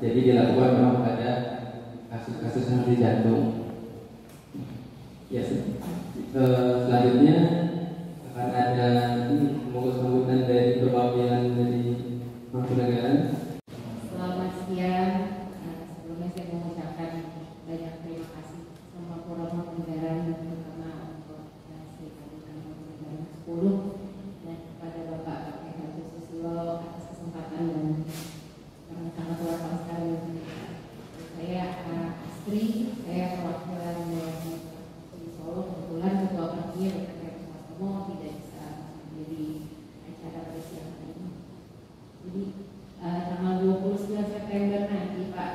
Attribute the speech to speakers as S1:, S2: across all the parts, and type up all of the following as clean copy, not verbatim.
S1: Jadi dilakukan memang pada kasus-kasus henti jantung. Ya, selanjutnya akan ada sambutan dari perwakilan dari Mangkunegaran.
S2: Selamat siang. Sebelumnya saya mengucapkan banyak terima kasih sama Mangkunegaran, terutama untuk Serikat Mangkunegaran 10 dan kepada Bapak Heru Susilo atas kesempatan dan sangat luar biasa. Saya Astri, saya perwakilan dari Solo. Kebetulan ketua pergi Dr. Heru Sumartomo tidak bisa menjadi acara pada siang hari ini. Jadi tanggal 29 September nanti Pak,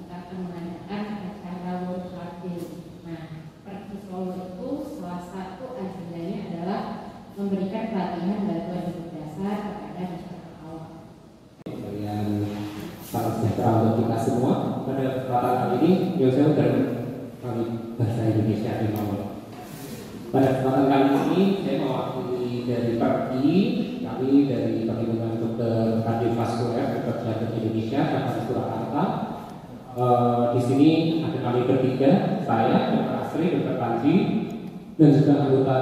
S2: kita akan mengadakan acara World Heart Day. Nah, Pergi Solo itu salah satu agendanya adalah memberikan pelatihan bantuan hidup dasar kepada masyarakat awam.
S1: Salam sejahtera untuk kita semua. Pada kesempatan kali ini, saya dan kami bahasa Indonesia di Mawar. Pada kesempatan kali ini, saya mewakili dari Pergi, kami dari Perhimpunan Dokter Kardiovaskuler Dokter Jantung Indonesia Cabang Surakarta. Di sini ada kami bertiga, saya, Dr. Astri, Dr. Panji, dan juga anggota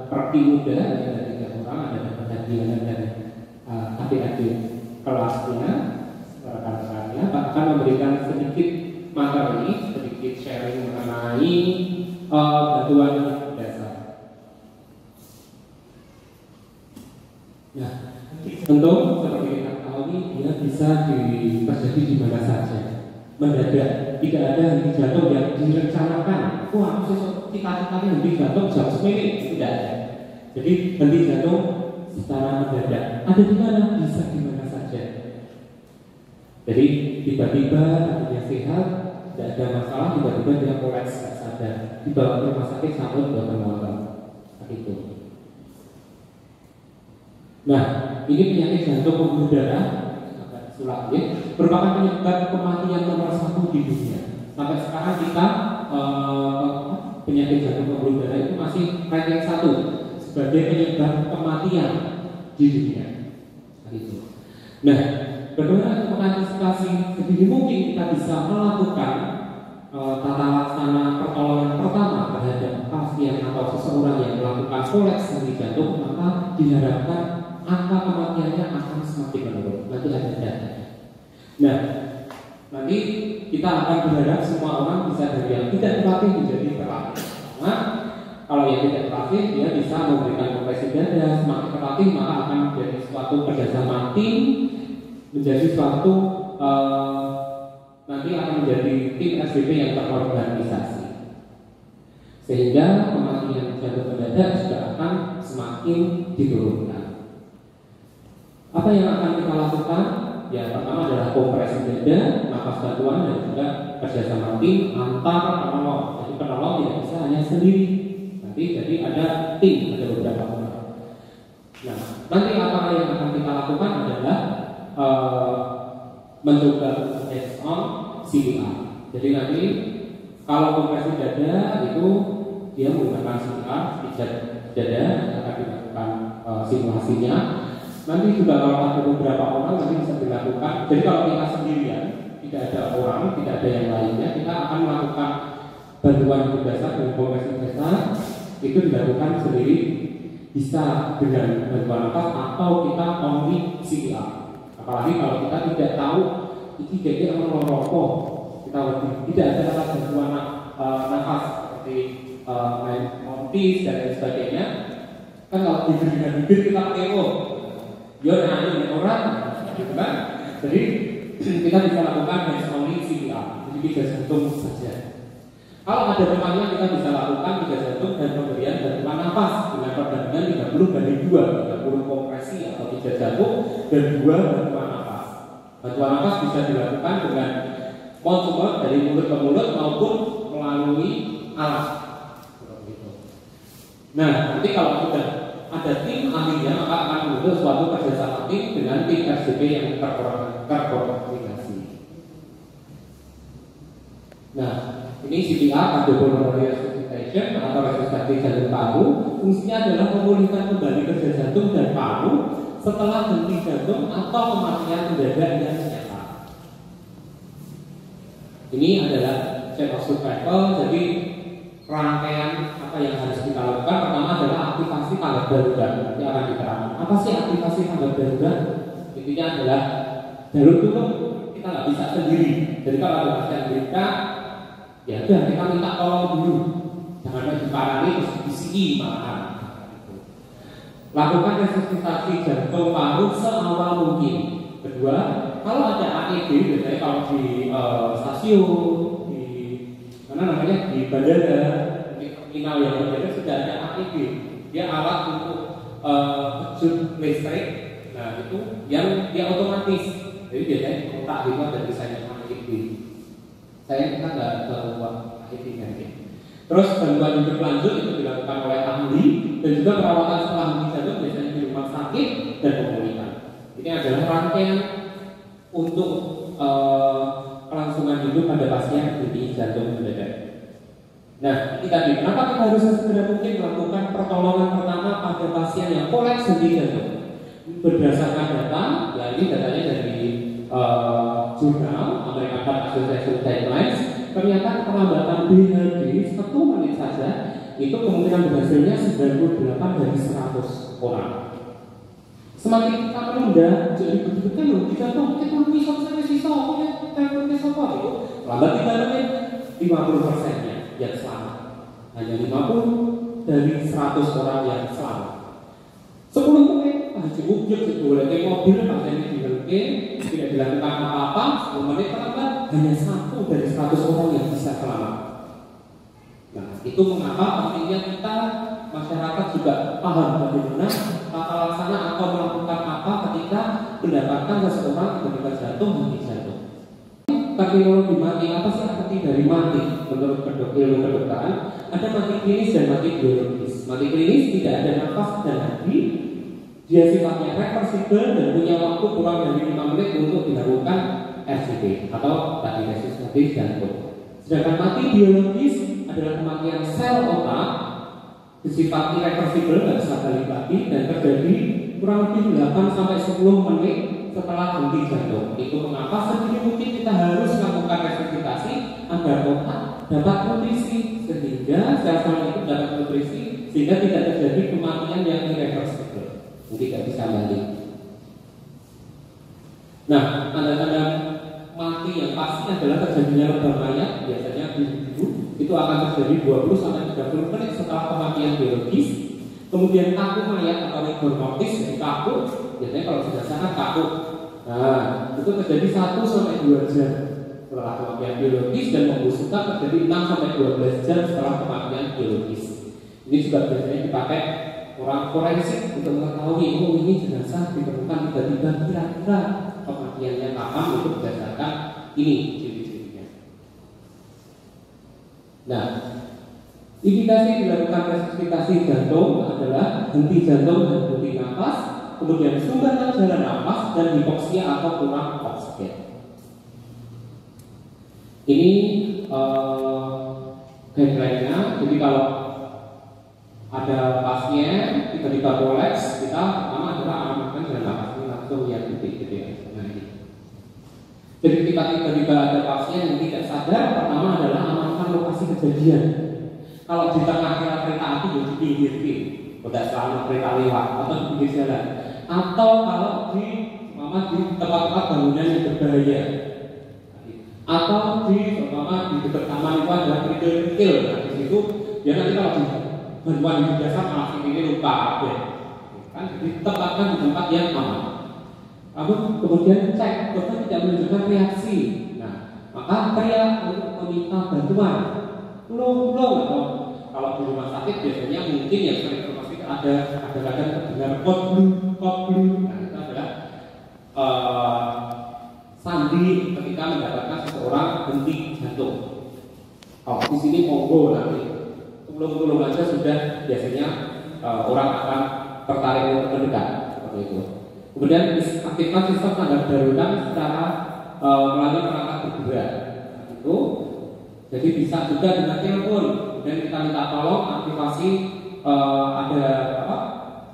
S1: Pergi Muda ada 3 orang, ada Dr. Diana dan adik-adik kelasnya. Rekan-rekannya akan memberikan sedikit materi, sedikit sharing mengenai bantuan dasar. Nah, untuk seperti kita ketahui, dia bisa terjadi di mana saja, mendadak, tidak ada henti jantung yang direncanakan. Wah, cita-citanya henti jantung jam 9, tidak ada. Jadi henti jantung secara mendadak. Ada di mana? Bisa di mana saja. Jadi tiba-tiba dia sehat, tidak ada masalah, tiba-tiba dia kolaps, tidak sadar, dibawa ke rumah sakit sampai 2 tahun itu. Nah, ini penyakit jantung pembuluh darah, sulapnya, merupakan penyebab kematian nomor 1 di dunia. Sampai sekarang kita penyakit jantung pembuluh darah itu masih ranking 1 sebagai penyebab kematian di dunia. Nah, bagaimana untuk mengantisipasi sedini mungkin kita bisa melakukan tata laksana pertolongan pertama terhadap pasien atau seseorang yang melakukan kolaps henti jantung, maka diharapkan angka kematiannya akan semakin menurun. Nanti ada data. Nah, nanti kita akan berharap semua orang bisa dari yang tidak terlatih menjadi terlatih. Nah, kalau yang tidak terlatih dia bisa memberikan kompresi dada, semakin terlatih maka akan menjadi suatu kerjasama tim, menjadi suatu nanti akan menjadi tim SBP yang terorganisasi, sehingga kematian jantung mendadak juga akan semakin diturunkan. Apa yang akan kita lakukan? Ya, pertama adalah kompresi dada, nafas bantuan, dan juga kerjasama tim antar penolong. Jadi penolong tidak bisa hanya sendiri, nanti jadi ada tim, ada beberapa orang. Nah, nanti apa yang akan kita lakukan adalah mencoba hands-on CPR. Jadi nanti kalau kompresi dada itu dia menggunakan CPR, pijat dada, akan dilakukan simulasinya. Nanti juga kalau ada beberapa orang nanti bisa dilakukan. Jadi kalau kita sendirian, tidak ada orang, tidak ada yang lainnya, kita akan melakukan bantuan hidup dasar dengan kompresi dasar. Itu dilakukan sendiri, bisa dengan bantuan nafas atau kita only CPR. Apalagi kalau kita tidak tahu ini kayaknya orang merokok, kita tidak ada alat bantuan nafas seperti montis dan lain sebagainya. Kan kalau diberi dengan bibir kita pakai ya orang, gitu kan? Jadi kita bisa lakukan hands only CPR, jadi 3 jantung saja. Kalau ada temannya kita bisa lakukan 3 jantung dan pemberian bantuan nafas dengan perbandingan 30/2, 30 kompresi atau pijat jantung dan 2 bantuan nafas. Bantuan nafas bisa dilakukan dengan mouth-to-mouth dari mulut ke mulut maupun melalui alat. Nah, nanti kalau sudah ada tim ahlinya maka akan membentuk suatu kerjasama tim dengan tim RCP yang terkoordinasi. Nah, ini CPR cardiopulmonary resuscitation atau resusitasi jantung paru. Fungsinya adalah memulihkan kembali kerja jantung dan paru setelah henti jantung atau kematian mendadak yang nyata. Ini adalah chain of survival. Jadi rangkaian apa yang harus kita lakukan, pertama adalah aktivasi tanggap darurat. Nanti akan diterangkan apa sih aktivasi tanggap darurat. Intinya adalah jalur turun kita nggak bisa sendiri. Jadi kalau ada pasien berita, ya udah kita minta tolong dulu, jangan diparani terus disini malahan. Lakukan resusitasi jantung paru seawal mungkin. Kedua, kalau ada AED, biasanya kalau di stasiun, di bandara, di terminal yang berbeda sudah ada AED. Dia alat untuk kejut listrik. Nah itu yang dia otomatis. Jadi biasanya kotak itu ada tulisannya AED. Kita nggak tahu AED nanti. Terus bantuan hidup lanjut itu dilakukan oleh ahli dan juga perawatan setelah henti jantung biasanya di rumah sakit dan pemulihan. Ini adalah rangkaian untuk kelangsungan hidup pada pasien henti jantung mendadak. Nah, ini tadi kenapa kita harus segera mungkin melakukan pertolongan pertama pada pasien yang kolaps henti jantung. Berdasarkan data, ya ini datanya dari jurnal American Heart Association Guidelines, ternyata perlambatan BHD 1 menit saja itu kemungkinan berhasilnya 98 dari 100 orang. Semakin kita menunda, jadi betul-betul loh kita tuh kita bisa sisa itu lambat 3 menit 50%-nya yang selamat, hanya 50 dari 100 orang yang selamat. 10 menit cukup boleh ke mobil pasien ini diberhenti, tidak dilakukan apa-apa, 10 menit terlambat hanya 1 dari 100 orang yang bisa selamat. Nah, itu mengapa pentingnya kita masyarakat juga paham bagaimana tata laksana atau melakukan apa ketika mendapatkan seseorang menderita jantung henti jantung. Terminologi mati, apa sih arti dari mati? Menurut ilmu kedokteran, ada mati klinis dan mati biologis. Mati klinis tidak ada nafas dan hati. Dia sifatnya reversibel dan punya waktu kurang dari 5 menit untuk dilakukan RCP atau tadi resusitasi jantung. Sedangkan mati biologis adalah kematian sel otak, bersifat irreversibel, nggak bisa balik lagi dan terjadi kurang lebih 8-10 menit setelah henti jantung. Itu mengapa sedini mungkin kita harus melakukan resusitasi agar otak dapat nutrisi sehingga sel-sel itu dapat nutrisi sehingga tidak terjadi kematian yang irreversibel, tidak bisa balik. Nah, tanda-tanda mati yang pasti adalah terjadinya lebam mayat, biasanya biru-biru, itu akan terjadi 20-30 menit setelah kematian biologis. Kemudian kaku mayat atau rigor mortis, jadi kaku, biasanya kalau sudah sangat kaku. Nah, itu terjadi 1-2 jam setelah kematian biologis dan membusukkan terjadi 6-12 jam setelah kematian biologis. Ini juga biasanya dipakai orang forensik untuk mengetahui ini jenazah ditemukan tiba-tiba kira-kira kematiannya kapan, itu berdasarkan ini ciri-cirinya. Nah, indikasi dilakukan resusitasi jantung adalah henti jantung dan henti nafas, kemudian sumbatan jalan nafas dan hipoksia atau kurang oksigen. Ini guideline-nya. Jadi kalau ada pasien tiba-tiba kolaps, kita pertama adalah alamatkan jalan nafas ini langsung yang titik gitu ya. Nah, ini. Jadi tiba-tiba ada pasien yang tidak sadar, pertama adalah amankan lokasi kejadian. Kalau di tengah kereta api jadi pinggir udah selama kereta lewat atau di pinggir jalan, atau kalau di tempat-tempat bangunan yang berbahaya, atau di dekat taman itu ada kerikil-kerikil. Nah, di situ ya nanti kalau di bantuan hidup dasar malah ini lupa ya. Kan ditempatkan di tempat yang aman. Lalu kemudian cek, korban tidak menunjukkan reaksi. Nah, maka teriak untuk meminta bantuan. Tolong, atau kalau di rumah sakit biasanya mungkin yang sering informasi ada kadang-kadang terdengar koblu. Nah, itu adalah sandi ketika mendapatkan seseorang henti jantung. Oh, di sini monggo nanti tulung aja sudah biasanya orang akan tertarik untuk mendekat seperti itu. Kemudian aktifkan sistem tanggap darurat secara melalui perangkat bergerak. Itu jadi bisa juga dengan telepon. Dan kita minta tolong aktifasi ada apa?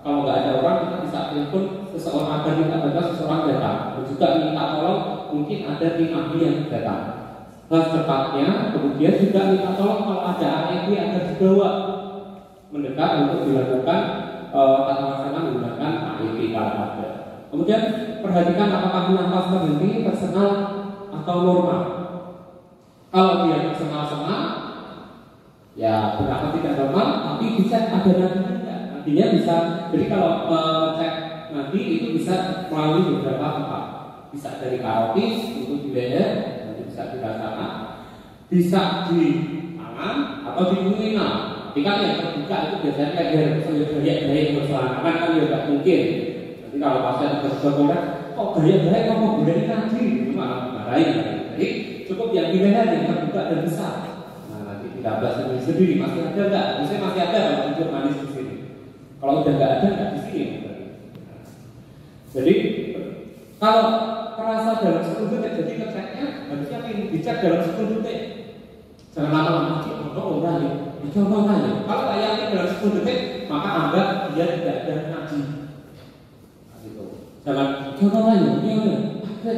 S1: Kalau nggak ada orang kita bisa telepon seseorang agar kita ada seseorang datang. Dan juga minta tolong mungkin ada tim ahli yang datang. Secepatnya, kemudian juga minta tolong kalau ada AED agar dibawa mendekat untuk dilakukan tata laksana menggunakan AED kalau ada. Kemudian perhatikan apakah nafas terhenti, personal atau normal. Kalau dia personal senang, ya berapa tidak normal, tapi bisa ada nadinya. Nadinya bisa. Jadi kalau cek nadi itu bisa melalui beberapa tempat. Bisa dari karotis untuk di leher, nanti bisa dirasakan. Bisa di tangan atau di telinga. Tapi kan yang terbuka itu biasanya leher, gaya berselangkangan kan ya nggak mungkin. Nanti kalau pasien terbuka, kok gaya kok mau gulai nadi, itu malah marahin. Jadi cukup yang di leher yang terbuka dan besar. Nah nanti kita bahas sendiri masih ada nggak? Misalnya masih ada kalau tidur manis di sini. Kalau udah nggak ada nggak di sini. Jadi kalau terasa dalam 10 detik, jadi ngeceknya harusnya ini dicek dalam 10 detik. Jangan lama-lama orang ya. Coba tanya. Kalau layaknya dalam 10 detik, maka anggap dia tidak ada nadi. Gitu. Jangan coba tanya. Iya.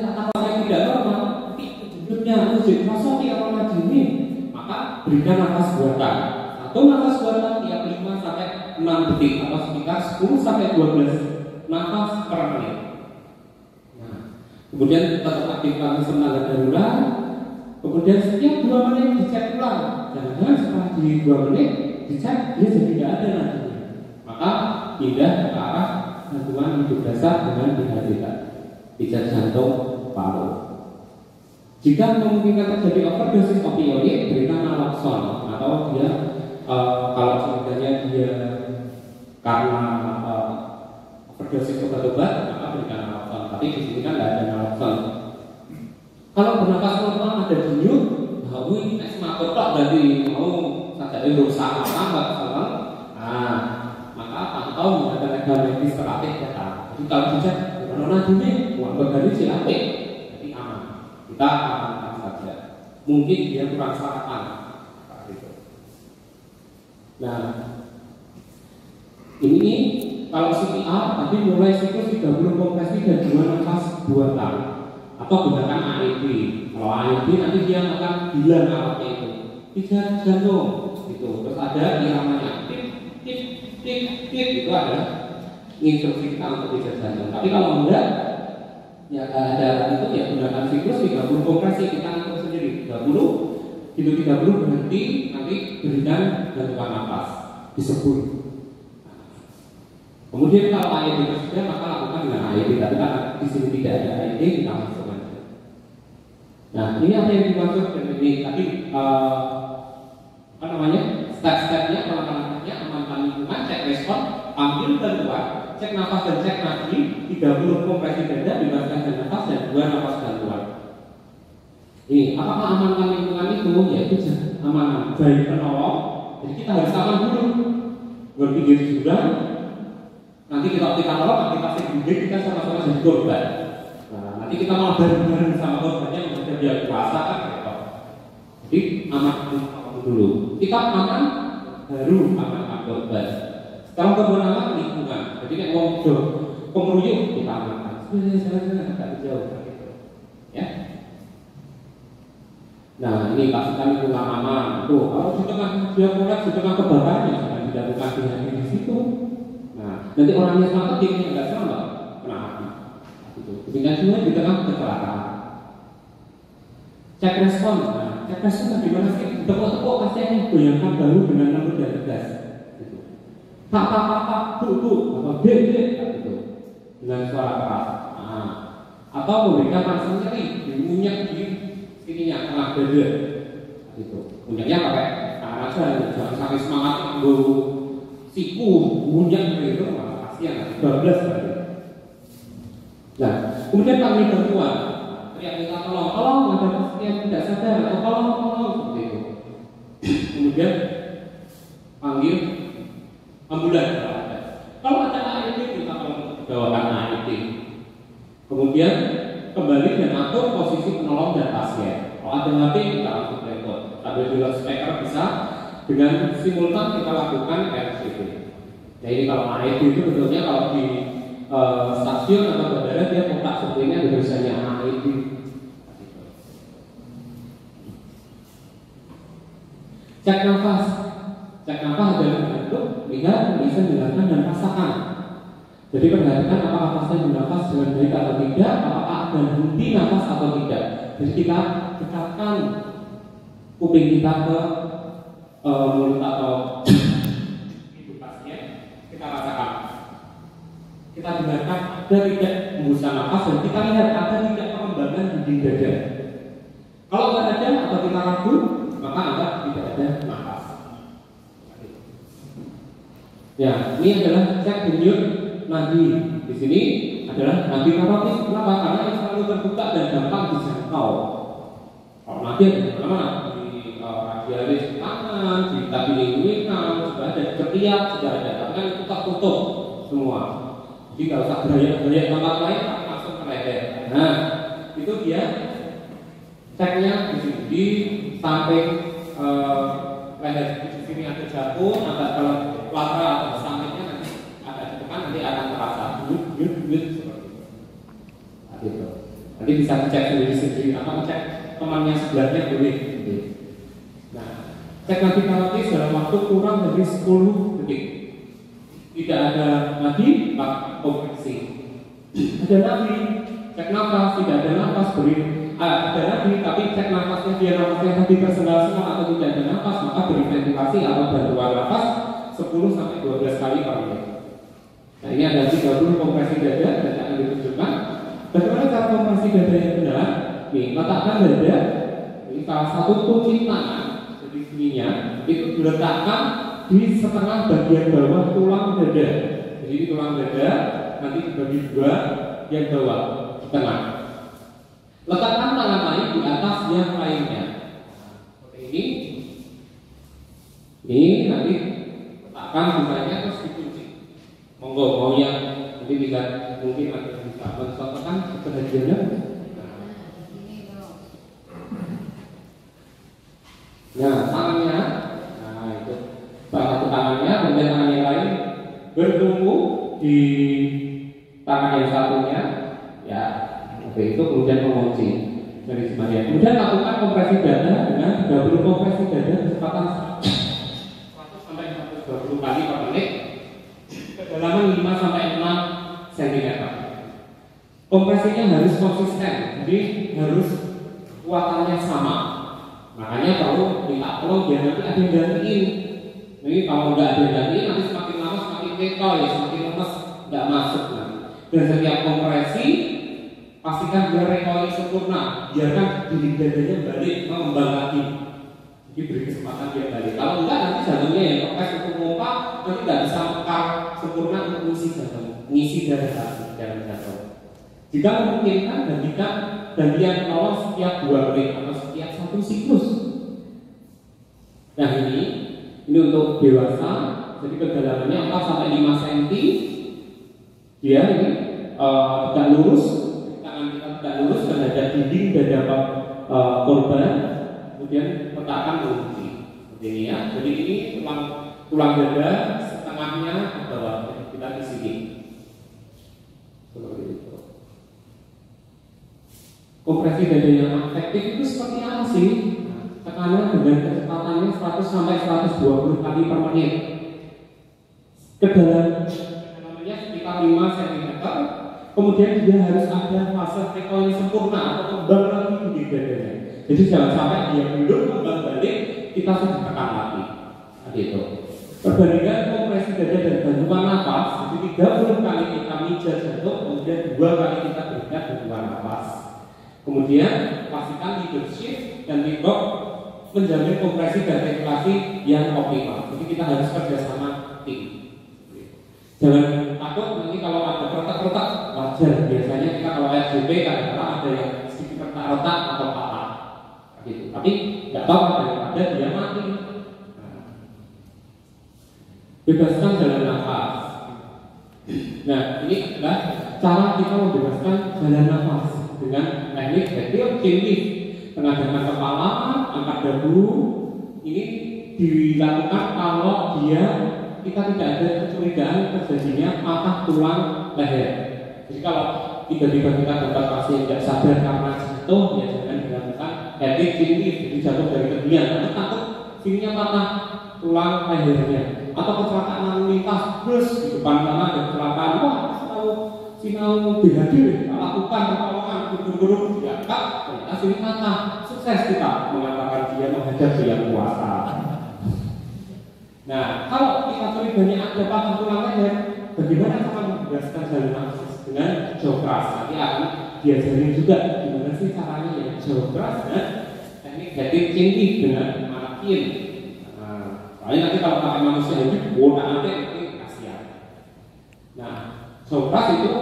S1: Apa yang tidak normal? Hidupnya musik, masuk apa nadi ini? Maka berikan nafas buatan. Satu nafas buatan tiap 5 sampai 6 detik atau sekitar 10 sampai 12 nafas per menit. Kemudian tetap aktifkan sistem tanggap darurat. Kemudian setiap 2 menit dicek ulang. Jangan setelah di 2 menit dicek dia jadi tidak ada nadinya. Maka pindah ke arah bantuan hidup dasar dengan dihadirkan pijat jantung paru. Jika memungkinkan terjadi overdosis opioid, berikan naloxone atau dia kalau sebenarnya dia karena overdosis obat-obat maka berikan naloxone. Tapi di sini kan tidak ada naloxone. Kalau bernafas normal ada denyut, bahwa ini semakin tak berarti mau saja rusak tambah salah. Nah, maka pantau menggunakan tenaga medis terapi data. Jadi kalau dicek karena ini uang bergali silatik, jadi aman. Kita amankan saja. Mungkin dia kurang sarapan. Nah, ini kalau CPR tadi mulai siklus 30 kompresi dan 2 nafas buatan atau gunakan AED. Kalau AED nanti dia akan bilang alatnya itu pijat jantung gitu. Terus ada iramanya tip itu adalah instruksi kita untuk pijat jantung. Tapi kalau enggak ya ada itu ya gunakan siklus 30 kompresi kita atur sendiri 30 itu 30 berhenti nanti berikan bantuan nafas disebut. Kemudian kalau AED sudah maka lakukan dengan AED. Tapi karena di sini tidak ada AED kita masukkan. Nah ini apa yang dimaksud dengan ini tadi apa namanya step-stepnya langkah-langkahnya amankan lingkungan, cek respon, ambil bantuan, cek nafas dan cek nadi, 30 kompresi dada, bebaskan nafas dan 2 nafas bantuan. Ini apakah amankan lingkungan itu? Yaitu aman baik penolong. Jadi kita harus aman dulu berpikir juga. Nanti kita tolong, kita sedih, kita sama-sama jadi korban. Nah, nanti kita malah bareng-bareng sama korbannya yang sudah dia kuasa kan repot. Jadi aman dulu. Kita aman, baru amankan korban. Kalau korban aman lingkungan. Jadi kayak ngomong pengeruyuk kita amankan. Sudah, agak jauh. Ya. Nah, ini pastikan lingkungan aman. Tuh, kalau di tengah dia mulai di tengah kebakaran ya jangan dilakukan di situ. Nanti orangnya selamat, dia nggak selamat, kena mati. Demikian semua di tengah kecelakaan. Cek respon, cek respon bagaimana sih? Tepuk-tepuk pasiennya, goyangkan bahu dengan lembut dan tegas. Pak, bu, atau gitu, dengan suara keras. Atau memberikan rasa nyeri, dimunyak di sininya, tengah dada. Gitu. Munyaknya pakai tangan aja, jangan sampai semangat siku, bunyak itu malah kasihan, 12 kali. Nah, kemudian panggil bantuan, teriak minta tolong ada pasien tidak sadar atau tolong seperti itu. Kemudian panggil ambulan kalau ada AED kita bawakan AED. Kemudian kembali dan atur posisi penolong dan pasien. Kalau ada HP kita langsung telepon. Sambil di loudspeaker bisa dengan simultan kita lakukan RCT. Nah ini kalau AED itu betulnya kalau di stasiun atau bandara dia kotak seperti ini ada tulisannya AED. Cek nafas adalah bentuk lihat, bisa mendengarkan dan rasakan. Jadi perhatikan apakah pasien bernafas dengan baik atau tidak, apakah ada henti nafas atau tidak. Jadi kita dekatkan kuping kita ke mulut atau hidung pasien, kita rasakan. Kita dengarkan ada tidak hembusan nafas dan kita lihat ada tidak pengembangan di dada. Kalau tidak ada atau kita ragu, maka ada tidak ada nafas. Ya, ini adalah cek denyut nadi. Di sini adalah nadi karotis. Kenapa? Karena ini selalu terbuka dan gampang dijangkau. Kalau nadi ada mana? Di radialis tangan, di tabilinguinal, sudah ada di ketiak, sudah ada. Tapi kan itu tertutup semua. Jadi kalau usah beraya-beraya tempat lain, langsung ke leher. Nah, itu dia ceknya di sini di samping leher. Di sini ada jatuh, ada kalau lateral atau sampingnya nanti ada ditekan, nanti akan terasa seperti itu. Nanti bisa dicek sendiri atau cek temannya sebelahnya boleh. Nah, cek nadi karotis dalam waktu kurang dari 10 detik. Tidak ada nadi, pak kompresi. Ada nadi, cek nafas, tidak ada nafas beri. Ada nadi, tapi cek nafasnya dia nafasnya tadi tersengal-sengal atau tidak ada nafas, maka beri ventilasi atau bantuan nafas 10-12 kali per menit. Nah ini ada 30 kompresi dada dan akan ditunjukkan. Bagaimana cara kompresi dada yang benar? Nih, letakkan dada. Ini salah satu kunci tangan. Jadi sininya itu diletakkan di setengah bagian bawah tulang dada. Jadi di tulang dada nanti dibagi dua, yang bawah di tengah. Letakkan tangan lain di atas yang lainnya. Seperti ini. Ini nanti letakkan misalnya terus dikunci. Monggo mau yang nanti bisa mungkin ada bisa mencontohkan kebahagiaannya. Nah tangannya, nah itu salah satu tangannya, kemudian tangan yang lain bertumpu di tangan yang satunya, ya. Oke, itu kemudian mengunci dari sebagian. Kemudian lakukan kompresi dada dengan 30 kompresi dada kecepatan 100 sampai 120 kali per menit, kedalaman 5 sampai 6 cm. Kompresinya harus konsisten, jadi harus kuatannya sama. Makanya kalau minta tolong biar nanti ada yang gantiin. Ini kalau nggak ada yang gantiin, nanti semakin lama semakin ketol ya, semakin lemes, nggak masuk. Dan setiap kompresi pastikan dia recoil sempurna, biarkan diri dadanya balik mengembang lagi. Jadi beri kesempatan dia balik. Kalau enggak nanti jantungnya yang kempes untuk pompa nanti nggak bisa mekar sempurna untuk mengisi darah dalam jantung. Jika memungkinkan gantian penolong setiap 2 menit atau setiap 1 siklus. Nah ini untuk dewasa, jadi kedalamannya 4 sampai 5 cm. Dia ini tegak lurus. Tidak lurus terhadap dinding dada korban, kemudian letakkan kunci seperti ini ya. Jadi ini tulang dada setengahnya ke bawah, kita di sini seperti itu. Kompresi dada yang efektif itu seperti apa sih? Tekanan dengan kecepatannya 100 sampai 120 kali per menit. Kedalamannya sekitar 5 cm. Kemudian dia harus ada fase recoil sempurna atau kembang lagi di dadanya. Jadi jangan sampai dia belum kembang balik, kita sudah tekan lagi. Itu. Perbandingan kompresi dada dan bantuan nafas, jadi 30 kali kita mijat jantung, kemudian 2 kali kita berikan bantuan nafas. Kemudian pastikan leadership dan teamwork menjamin kompresi dan ventilasi yang optimal. Jadi kita harus kerjasama tim. Jangan takut nanti kalau ada retak-retak, wajar. Biasanya kita kalau RJP kadang-kadang ada yang sedikit retak-retak atau patah gitu. Tapi nggak tahu daripada dia mati. Bebaskan jalan nafas. Nah, ini adalah cara kita membebaskan jalan nafas dengan teknik breathing. Penagangan kepala, angkat dagu. Ini dilakukan kalau kita tidak ada kecurigaan terjadinya patah tulang leher. Jadi kalau tiba-tiba kita dapat pasien tidak sadar karena jatuh, ya jangan dilakukan heading sini, jadi jatuh dari ketinggian. Karena takut sininya patah tulang lehernya. Atau kecelakaan lalu lintas terus di depan sana ada kecelakaan, wah tahu sinau BHD lakukan pertolongan guru-guru diangkat, ternyata sini patah. Sukses kita mengatakan dia menghadap yang kuasa. Nah, kalau kita curiganya ada patah tulang leher, bagaimana cara membebaskan jalan nafas dengan jauh keras? Nanti akan diajarin juga gimana sih caranya yang jauh keras dan teknik heading tinggi dengan manakin. Soalnya nanti kalau pakai manusia hidup, botak nanti kasihan. Nah, jauh keras itu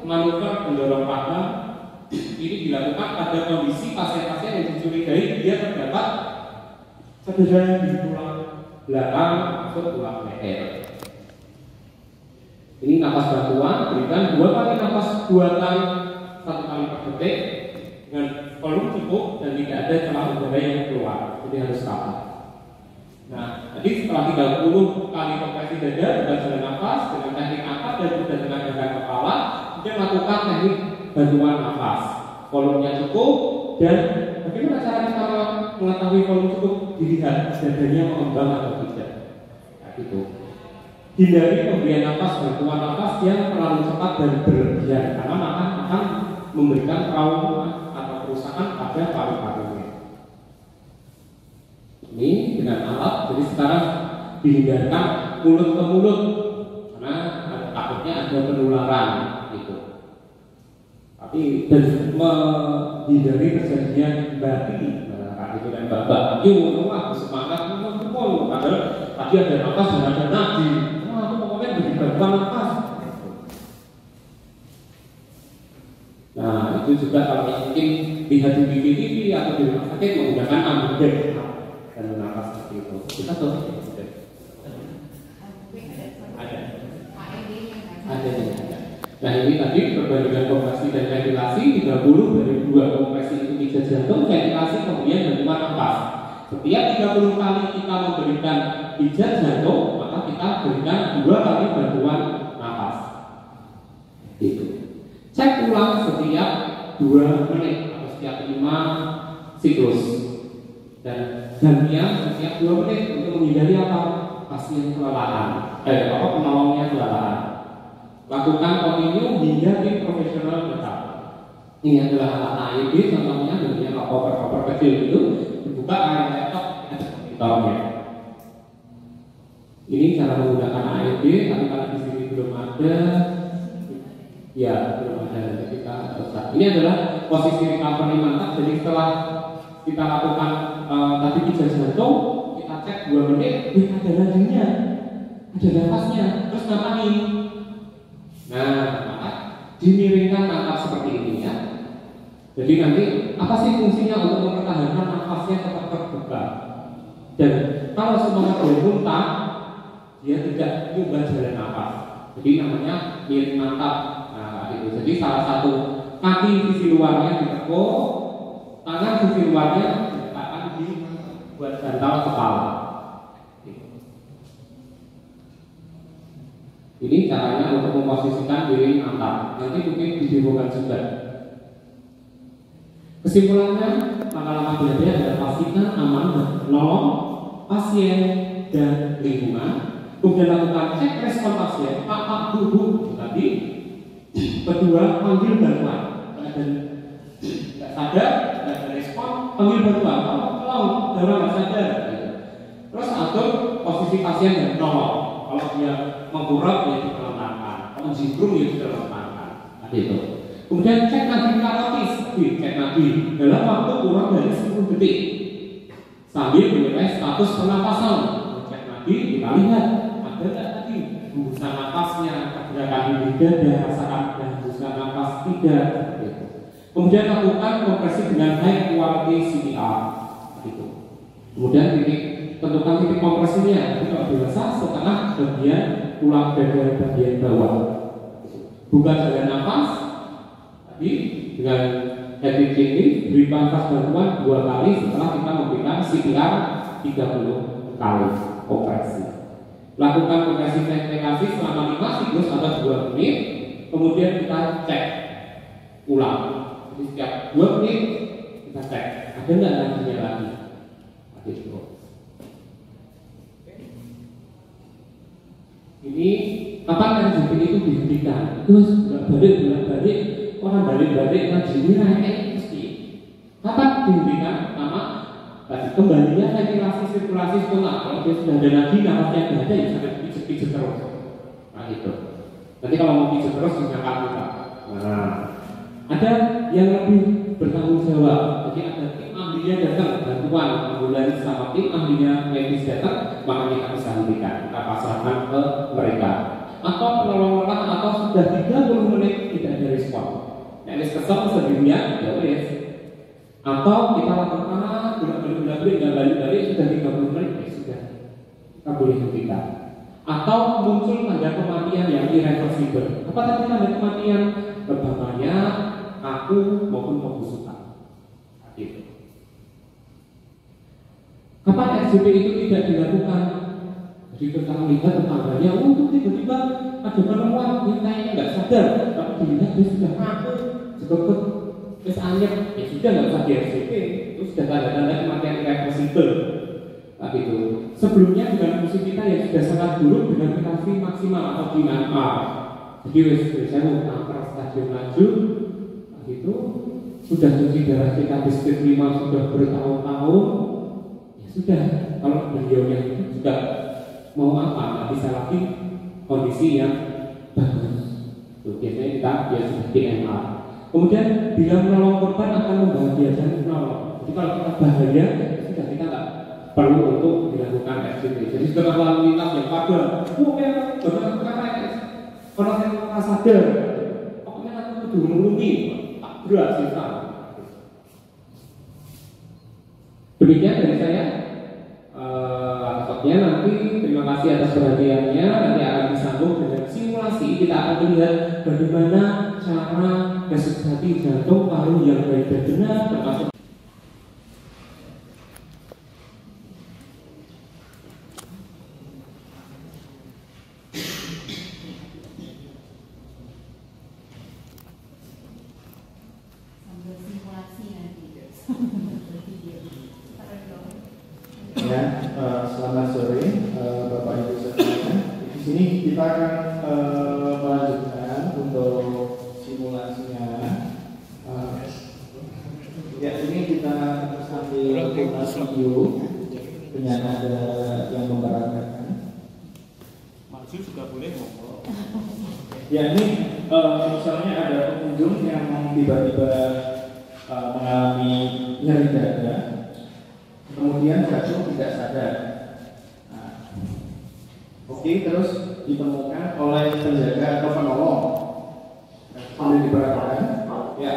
S1: manuver mendorong paha. Ini dilakukan pada kondisi pasien-pasien yang dicurigai dia terdapat cedera di tulang belakang maksud tulang leher. Ini nafas bantuan, berikan 2 kali nafas buatan 1 kali per detik dengan volume cukup dan tidak ada celah udara yang keluar. Jadi harus rapat. Nah, jadi setelah 30 kali kompresi dada dengan jalan nafas dengan teknik angkat dan juga dengan gerakan kepala, kita lakukan teknik bantuan nafas. Volumenya cukup dan bagaimana cara kita mengetahui volume cukup? Dilihat dadanya mengembang atau tidak. Nah, gitu. Hindari pemberian nafas bantuan nafas yang terlalu cepat dan berlebihan karena akan memberikan trauma atau kerusakan pada paru-parunya. Ini dengan alat, jadi sekarang dihindarkan mulut ke mulut karena takutnya ada penularan gitu. Tapi dan menghindari terjadinya batin, itu dan bapak. Yuk, semangat ngomong, padahal tadi ada nafas dan ada nadi. Aku pokoknya beri bantuan nafas. Nah, itu juga kalau mungkin lihat di TV atau di rumah sakit menggunakan ambulan dan nafas seperti itu. Kita tahu ada. Nah, ini tadi perbandingan kompresi dan ventilasi 30 dari 2 kompresi itu pijat jantung, ventilasi kemudian bantuan nafas. Setiap 30 kali kita memberikan pijat jantung, maka kita berikan 2 kali bantuan nafas. Itu. Cek ulang setiap 2 menit atau setiap 5 siklus. Dan gantian setiap 2 menit untuk menghindari apa? Pasien kelelahan. Penolongnya kelelahan. Lakukan kontinu hingga tim profesional tetap. Ini adalah alat AED, contohnya bentuknya koper kecil itu, dibuka air laptop monitornya. Ini cara menggunakan AED, tapi kalau di sini belum ada, ya belum ada. Jadi kita rusak. Ini adalah posisi recovery mantap. Jadi setelah kita lakukan tadi pijat jantung, kita cek 2 menit, ada nadinya, ada nafasnya, terus ngapain? Nah, maka dimiringkan nafas seperti ini ya. Jadi nanti apa sih fungsinya untuk mempertahankan nafasnya tetap terbuka? Dan kalau semangat dia muntah, dia tidak mengubah jalan nafas. Jadi namanya miring mantap. Nah, itu. Jadi salah satu kaki sisi luarnya ditekuk, tangan sisi luarnya diletakkan di buat bantal kepala. Ini caranya untuk memposisikan diri mantap. Nanti mungkin didemokan juga. Kesimpulannya, langkah-langkah belajar adalah pastikan aman dan menolong pasien dan lingkungan. Kemudian lakukan cek respon pasien, pak bu tadi. Kedua, panggil bantuan. Dan tidak sadar, tidak ada respon, panggil bantuan. Tolong, dalam nggak sadar. Terus atur posisi pasien dan menolong. Kalau dia mengkurap, dia ditelentangkan. Kalau menjingkrung, dia ditelentangkan. Itu. Kemudian cek nadi karotis, cek nadi dalam waktu kurang dari 10 detik. Sambil menilai status pernapasan. Cek nadi, kita lihat ada nggak tadi hembusan nafasnya, pergerakan di dada, rasakan hembuskan nafas tidak. Gitu. Kemudian lakukan kompresi dengan high quality CPR. Gitu. Kemudian tentukan titik kompresinya. Jadi kalau dirasa setengah bagian tulang dada bagian bawah. Buka jalan nafas. Tadi dengan head ini beri nafas bantuan 2 kali setelah kita memberikan CPR 30 kali kompresi. Lakukan kompresi ventilasi selama 5 siklus atau 2 menit. Kemudian kita cek ulang. Jadi setiap 2 menit kita cek ada nggak nadinya lagi. Gitu. Ini kapan RGP itu dihentikan? Terus bolak-balik orang balik-balik ngaji ini naik mesti. Kapan dihentikan? Sama tadi kembalinya ventilasi sirkulasi spontan. Kalau dia sudah ada nadi nafasnya nggak ada ya sampai pijet terus. Nah gitu. Nanti kalau mau pijet terus silakan buka. Nah, ada yang lebih bertanggung jawab. Jadi ada tim ahlinya datang bantuan ambulans sama tim ahlinya medis datang, maka kita bisa hentikan. Kita pasrahkan ke mereka. Atau penolong orang atau sudah 30 menit tidak ada respon. Yang kesel sendirinya ya wes. Atau kita lakukan bolak-balik nggak balik-balik sudah 30 menit ya sudah kita boleh hentikan. Atau muncul tanda kematian yang irreversible. Apa tadi tanda kematian? Lebam banyak, kaku maupun pembusukan. Gitu. Kapan RGP itu tidak dilakukan? Jadi kita melihat tetangganya, tiba-tiba ada penemuan yang kayaknya nggak sadar, tapi dilihat dia sudah kaku, sekekek, terus anyep, ya sudah nggak usah di RGP, itu sudah tanda-tanda kematian irreversible. Nah, gitu. Sebelumnya dengan fungsi kita yang sudah sangat buruk dengan kita maksimal atau binan A. Jadi biasanya mau kanker stadium lanjut, nah, gitu. Sudah cuci darah kita di stage 5 sudah bertahun-tahun, ya sudah. Kalau beliaunya itu juga mau apa, nggak bisa lagi kondisi yang bagus. Tuh, biasanya kita sudah DMR. Kemudian bila menolong korban akan membahagiakan penolong. Jadi kalau kita bahagia, sudah kita nggak perlu untuk dilakukan RGP. Jadi setelah lalu lintas yang padam, kalau saya merasa sadar, pokoknya aku kudu nulungi, tak berhasil. Demikian dari saya. Nanti terima kasih atas perhatiannya. Nanti akan disambung dengan simulasi. Kita akan melihat bagaimana cara respirasi jantung paru yang baik dan benar termasuk
S3: selamat sore Bapak Ibu sekalian. Di sini kita akan melanjutkan untuk simulasinya. Ya, ini kita sambil video dengan ada yang memperagakan.
S4: Maju juga boleh ngomong.
S3: Ya, ini misalnya ada pengunjung yang tiba-tiba mengalami nyeri dada. Kemudian jatuh tidak sadar. Nah, oke, terus ditemukan oleh penjaga atau penolong. Sambil diperhatikan. Ya.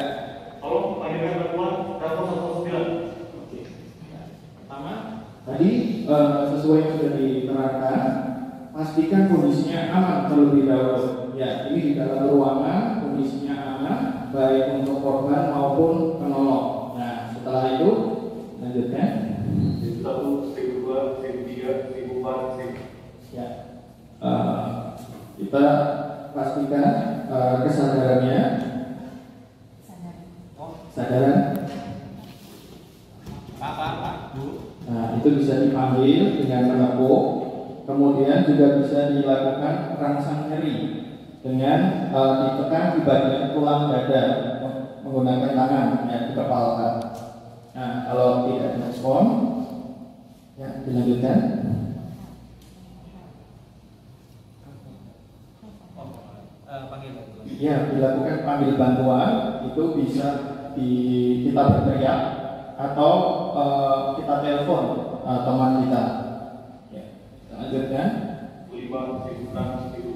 S4: Tolong panggilkan bantuan telepon 119.
S3: Oke. Pertama, tadi sesuai yang sudah diterangkan, pastikan kondisinya aman terlebih dahulu. Ya, ini di dalam ruangan kondisinya aman, baik untuk korban maupun penolong. Nah, setelah itu lanjutkan.
S4: 1, 2, 3, 4,
S3: Ya, kita pastikan kesadarannya. Sadaran. Nah, itu bisa dipanggil dengan menepuk. Kemudian juga bisa dilakukan rangsang nyeri dengan ditekan di bagian tulang dada menggunakan tangan, ya, dikepalkan. Nah, kalau tidak direspon, ya, dilanjutkan. Ya, dilakukan panggil bantuan, itu bisa kita berteriak atau kita telepon teman kita. Ya, lanjutkan.
S4: 5, 6,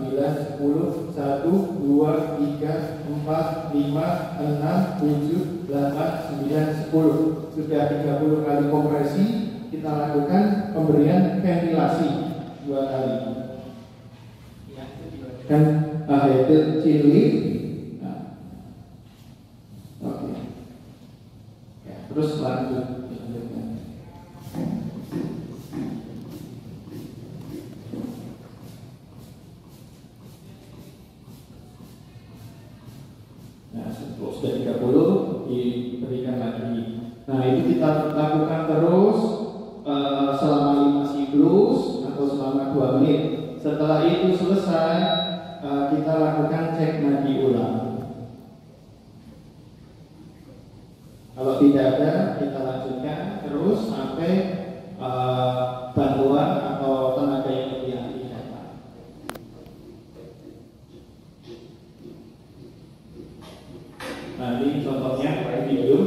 S3: 9, 10, 1, 2, 3, 4, 5, 6, 7, 8, 9, 10. Sudah 30 kali kompresi, kita lakukan pemberian ventilasi 2 kali. Dan head chin lift. Oke. Ya, terus lanjut. Nah, sudah 30 diberikan lagi. Nah, itu kita lakukan terus selama 5 siklus atau selama 2 menit. Setelah itu selesai, kita lakukan cek nadi ulang. Kalau tidak ada, kita lanjutkan terus sampai bantuan atau tenaga yang lebih ahli datang. Nah, ini contohnya video.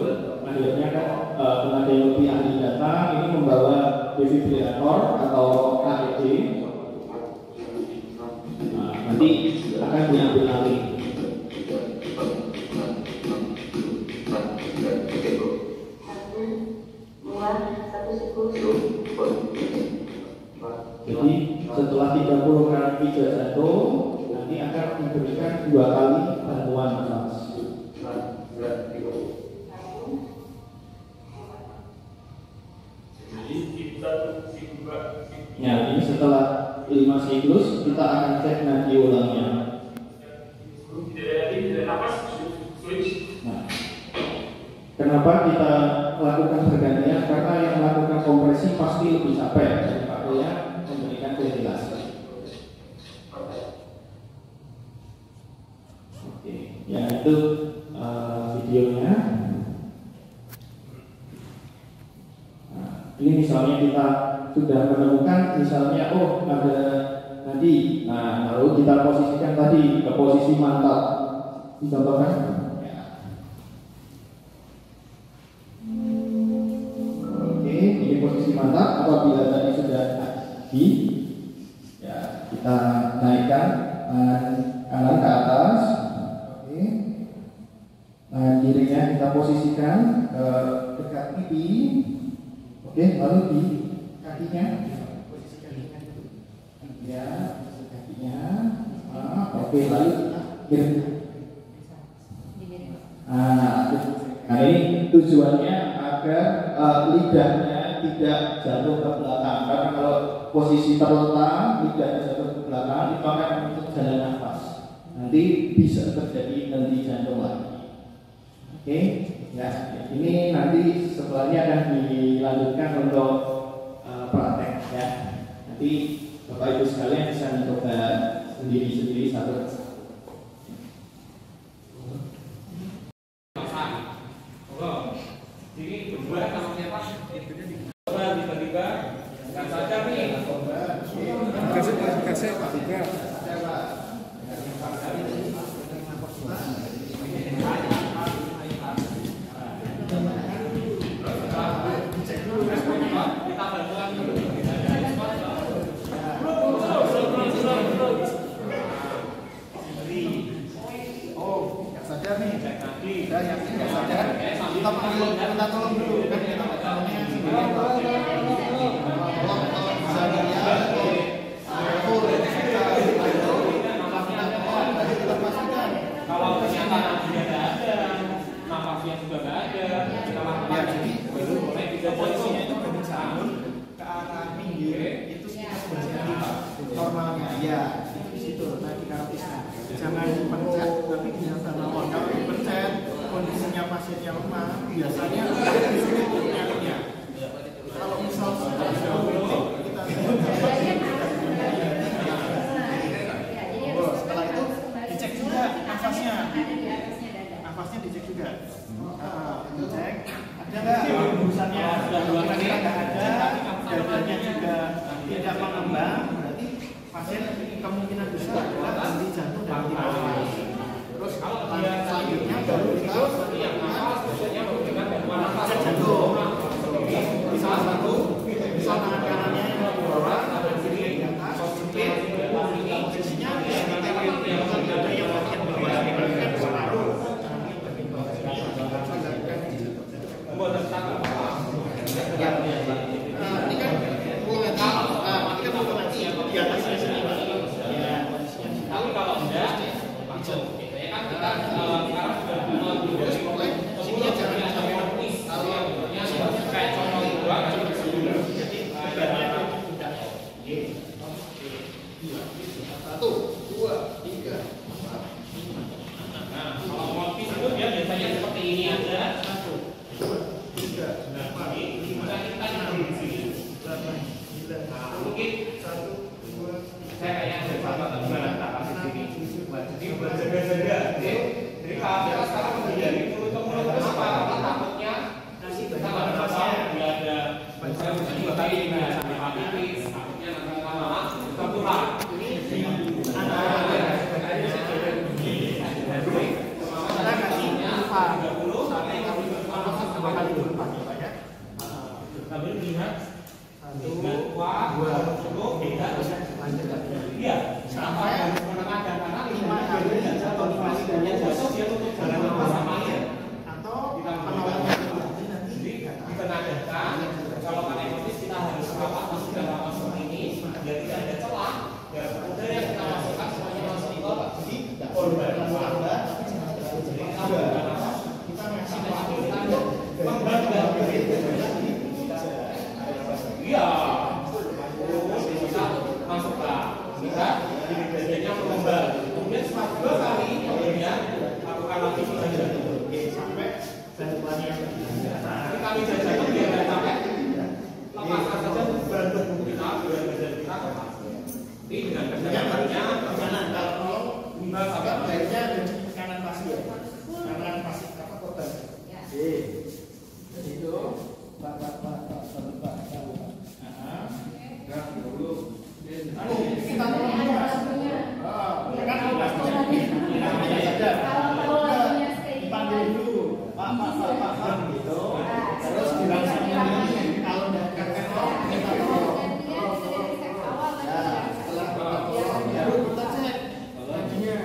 S3: Akhirnya kan tenaga yang lebih ahli datang ini membawa defibrilator atau AED. Nah, nanti akan diambil alih. Jadi setelah 30 kali pijat jantung, nanti akan diberikan 2 kali bantuan nafas. Ya, ini setelah 5 siklus kita akan cek nadi ulangnya. Nah, kenapa kita lakukan bergantian? Karena yang melakukan kompresi pasti lebih capek daripada yang memberikan ventilasi. Oke, ya itu videonya. Ini misalnya kita sudah menemukan misalnya ada nadi. Nah, lalu kita posisikan tadi ke posisi mantap. Dicontohkan. Oke, ini posisi mantap. Apabila tadi sudah nadi, ya kita naikkan kanan ke atas. Oke. Nah, kirinya kita posisikan dekat pipi. Oke, lalu di kakinya, posisi kakinya, ya, posisi kakinya. Oke, lalu kiri. Nah, ini tujuannya agar lidahnya tidak jatuh ke belakang. Karena kalau posisi terletak, lidahnya jatuh ke belakang, itu akan menutup jalan nafas. Nanti bisa terjadi henti jantung lagi. Oke, ya ini nanti setelahnya akan dilanjutkan untuk praktek ya. Nanti Bapak Ibu sekalian bisa mencoba sendiri-sendiri satu.
S1: Jadi berdua sama siapa? Tiba-tiba nggak saja nih. Kasih juga. Kita bantuan dulu.
S5: Sadar nih, saya yakin nggak sadar. Kita panggil, kita tolong dulu kan kita tolongnya sendiri. Tolong bisa lihat.
S1: Kalau ternyata nafasnya nggak ada, nafasnya juga nggak ada, kita lakukan.
S5: Ya, jadi
S1: itu boleh bisa
S5: posisinya itu berjalan ke arah pinggir, itu sebenarnya normalnya. Ya, itu situ tadi karotisnya. Jangan dipencet, tapi biasa mawon. Kalau dipencet, kondisinya pasiennya lemah, biasanya di sini nyarinya. Kalau misal sudah kita setelah itu dicek juga nafasnya. Nafasnya dicek juga. Dicek, ada nggak hembusannya? Kira-kira nggak ada, dadanya juga tidak mengembang, berarti pasien kemungkinan besar adalah henti jantung dan henti paru. Terus selanjutnya baru kita cek jantung. Salah satu, misal tangan kanannya yang di bawah, tangan kiri di atas, jepit, posisinya ada yang bagian bawah, bagian paru. Ini kan di atasnya sini.
S1: Tapi kalau enggak, langsung gitu ya kan kita sekarang sudah
S5: posisinya jangan sampai menepis.
S1: kalau yang kayak contoh dua kan bisa dulu.
S5: Jadi bebannya tidak. Satu, dua, tiga, empat.
S1: Nah, kalau melukis itu dia biasanya seperti ini aja.
S5: Satu, dua, tiga, empat, lima,
S1: Kita di sini.
S5: delapan, sembilan.
S1: Mungkin
S5: Satu, dua,
S1: saya kayaknya ada contoh tambahan kasih sini. Jadi berjaga-jaga. Jadi kalau kita sekarang dari mulut ke mulut terus apa? Takutnya kita nggak ada pasien, nggak ada. Saya mungkin juga tadi nggak sampai hepatitis. Takutnya nanti lama tertular.
S5: kita kasih alfa 30 sampai 2 kali berempat ya.
S1: Sambil lihat
S5: Satu, dua,
S1: beda
S5: bisa lanjut lagi.
S1: iya
S5: Sampai
S1: menengah dan kanan
S5: 5 kali atau 5 kali
S1: besok dia tutup jalan sama ya
S5: atau penolakan nanti
S1: ditenagakan kalau kan ekonomis kita harus rapat masuk dalam masuk ini ya tidak ada celah ya udah yang kita masukkan semuanya masuk ke jadi korban keluarga
S5: kita ngasih waktu
S1: membangga iya bisa masukkan kita jadi bagiannya mengembang kemudian setelah 2 kali kemudian lakukan lagi
S5: sampai bantuannya
S1: nanti kami jajakan biar nggak capek lepaskan saja beban tubuh kita beban badan kita lepas ini dengan kesadarannya
S5: kanan kalau
S1: timbal sampai
S5: baiknya ada kanan pasien kanan pasien apa korban jadi itu pak kita dipanggil dulu pak gitu terus dirasain kalau udah kakek kita tolong setelah baru kita cek laginya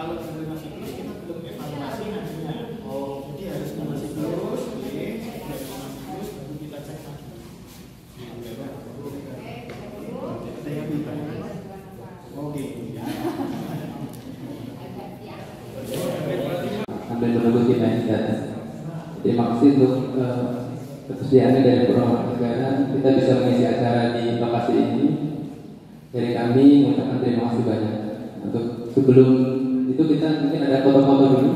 S5: kalau belum siklus kita belum evaluasi nantinya. Jadi harus nambah siklus, siklus baru kita cek lagi. Ada yang ditanyakan? Oke.
S6: Sambil menunggu kita data. Terima kasih untuk ketersediaannya dari Program Negara. Kita bisa mengisi acara di lokasi ini. Dari kami mengucapkan terima kasih banyak. Untuk sebelum itu kita mungkin ada foto-foto dulu.